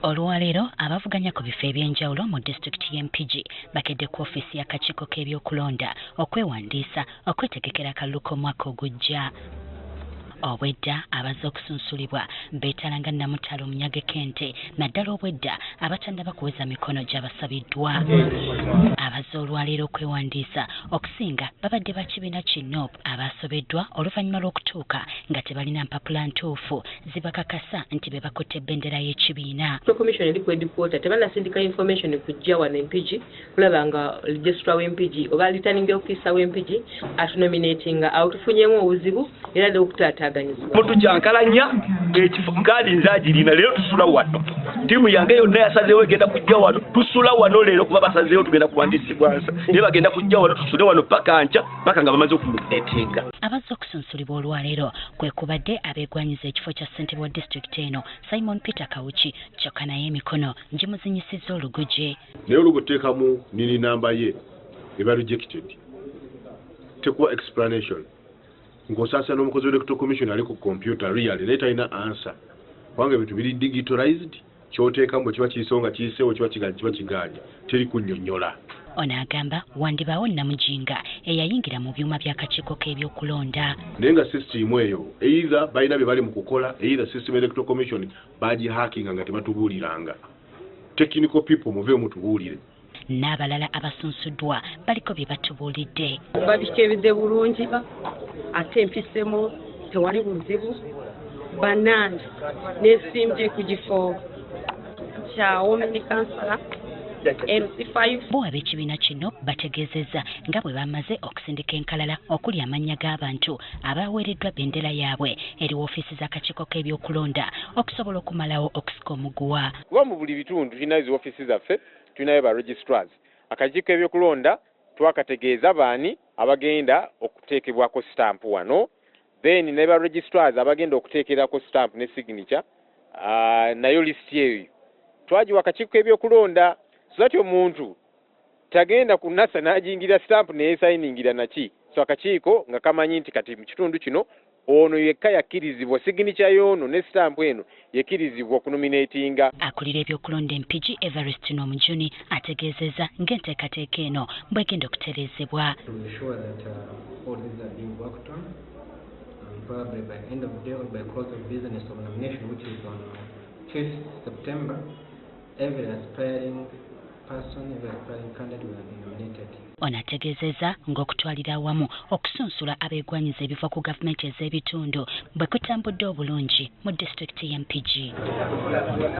Olwaleero abavuganya ku bifo eby'enjawulo mu disitulikiti y'Empigi bakedde ku ofiisi y'akakiiko k'ebyokulonda okwewandiisa okwetegekera akalulu k'omwaka ogujja. Obwedda abazze okusunsulibwa beetalanga Namutalo Munyage Kente naddala obwedda abatannaba kuweza mikono gy'abasabiddwa. Abazze olwaleero okwewandiisa okusinga babadde ba kibiina ki NOP abaasobeddwa oluvannyuma lw'okutuuka nga tebalina mpapula ntuufu zibakakasa nti be bakutte bendera y'ekibiina. Commission eri ku headquarter tebanasindika information kujja wano Empigi kulaba nga registrar w'Empigi oba returning officer w'Empigi atunominatinga awo tufunyemu obuzibu era n'okutaata Mutu kyankalanya ekifo nkali nzagirina leero tusula wano tiimu yange yonna yasazeewo egenda kujja wano tusula wano leero kuba basazeewo tugenda kuwandiisibwa nsa naye bagenda kujja wano tusule wano paka nkya paka nga bamaze okumuneetinga. Abazze okusunsulibwa olwaleero kwe kubadde abeegwanyiza ekifo kya ssentebe wa disitulikiti eno Simon Peter Kawuki kyokka naye emikono gimuzinyisizza oluguje. Naye olugoteekamu nini namba ye eba rejected tekuwa explanation ng'osaasira n'omukozi w'electoral commission ali ku computer really naye talina answer kubanga ebintu biri digitalized ky'oteekamu bwe kiba kiyiseewo nga kiyiseewo kiba kigaanye teri kunnyonnyola. Ono agamba wandibaawo Namujinga eyayingira mu byuma by'akakiiko k'ebyokulonda. Naye nga sisitimu eyo either balina bye bali mu kukola either system electoral commission bagihakinga nga tebatubuuliranga. Technical people muveeyo mutubuulire. N'abalala abasunsuddwa baliko bye batubuulidde. Babikebedde bulungi ate empisemu tewali buzibu bannange n'esimbye ku kifo kya women councillor MC5. Bo ab'ekibiina kino bategeezezza nga bwe bamaze okusindika enkalala okuli amannya g'abantu abaweereddwa bendera yaabwe eri woofiisi z'akakiiko k'ebyokulonda okusobola okumalawo okusika omuguwa. Kuba mu buli bitundu tulinayo zi woofiisi zaffe tulinayo ba registrars. Akakiiko k'ebyokulonda twakategeeza baani abagenda okuteekebwako stamp wano, then ne ba registrars abagenda okuteekerako stamp ne signature nayo listi eyo twagiwa akakiiko k'ebyokulonda so that omuntu tagenda ku NASA n'ajingira stamp neyesayiningira naki. So akakiiko nga kamanyi nti kati mu kitundu kino ono yekka yakkirizibwa signature y'ono ne stamp eno yakkirizibwa okunominatinga. Akulira ebyokulonda Empigi Everest Nomujuni ategeezezza ng'enteekateeka eno bw'egenda okutereezebwa. Probably by end of the day or by close of business of nomination, which is on 5th September, every aspiring person, every aspiring candidate will be nominated. Ono ategeezezza ng'okutwalira awamu okusunsula abeegwanyiza ebiva ku gavumenti ez'ebitundu bwe kutambudde obulungi mu disitulikiti y'Empigi.